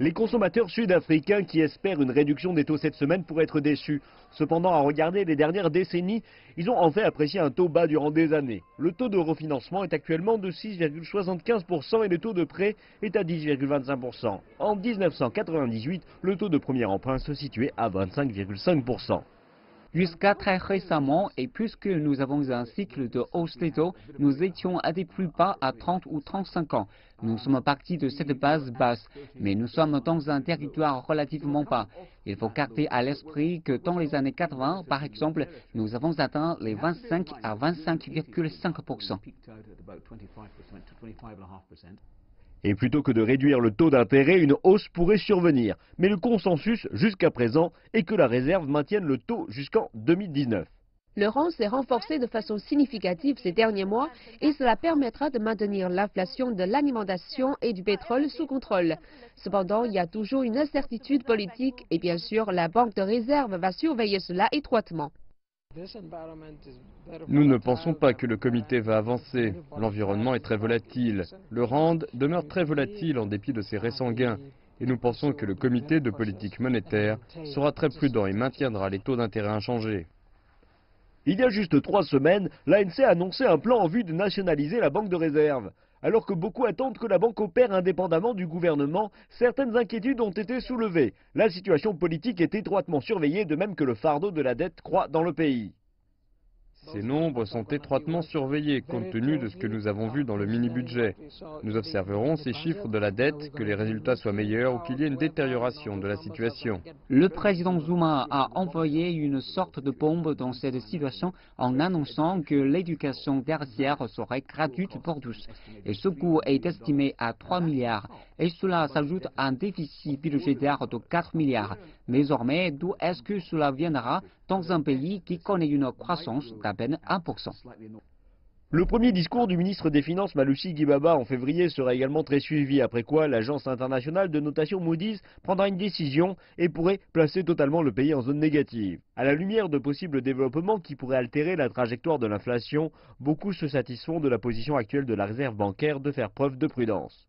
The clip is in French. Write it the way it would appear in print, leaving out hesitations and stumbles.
Les consommateurs sud-africains qui espèrent une réduction des taux cette semaine pourraient être déçus. Cependant, à regarder les dernières décennies, ils ont en fait apprécié un taux bas durant des années. Le taux de refinancement est actuellement de 6,75% et le taux de prêt est à 10,25%. En 1998, le taux de premier emprunt se situait à 25,5%. Jusqu'à très récemment, et puisque nous avons un cycle de hausse des taux, nous étions à des plus bas à 30 ou 35 ans. Nous sommes partis de cette base basse, mais nous sommes dans un territoire relativement bas. Il faut garder à l'esprit que dans les années 80, par exemple, nous avons atteint les 25 à 25,5%. Et plutôt que de réduire le taux d'intérêt, une hausse pourrait survenir. Mais le consensus jusqu'à présent est que la réserve maintienne le taux jusqu'en 2019. Le rand s'est renforcé de façon significative ces derniers mois et cela permettra de maintenir l'inflation de l'alimentation et du pétrole sous contrôle. Cependant, il y a toujours une incertitude politique et bien sûr, la Banque de réserve va surveiller cela étroitement. Nous ne pensons pas que le comité va avancer. L'environnement est très volatile. Le rand demeure très volatile en dépit de ses récents gains. Et nous pensons que le comité de politique monétaire sera très prudent et maintiendra les taux d'intérêt inchangés. Il y a juste 3 semaines, l'ANC a annoncé un plan en vue de nationaliser la Banque de réserve. Alors que beaucoup attendent que la banque opère indépendamment du gouvernement, certaines inquiétudes ont été soulevées. La situation politique est étroitement surveillée, de même que le fardeau de la dette croît dans le pays. Ces nombres sont étroitement surveillés compte tenu de ce que nous avons vu dans le mini-budget. Nous observerons ces chiffres de la dette, que les résultats soient meilleurs ou qu'il y ait une détérioration de la situation. Le président Zuma a envoyé une sorte de bombe dans cette situation en annonçant que l'éducation tertiaire serait gratuite pour tous. Et ce coût est estimé à 3 milliards. Et cela s'ajoute à un déficit budgétaire de 4 milliards. Désormais, d'où est-ce que cela viendra dans un pays qui connaît une croissance d'à peine 1%? Le premier discours du ministre des Finances Malusi Dibaba en février sera également très suivi, après quoi l'agence internationale de notation Moody's prendra une décision et pourrait placer totalement le pays en zone négative. À la lumière de possibles développements qui pourraient altérer la trajectoire de l'inflation, beaucoup se satisfont de la position actuelle de la réserve bancaire de faire preuve de prudence.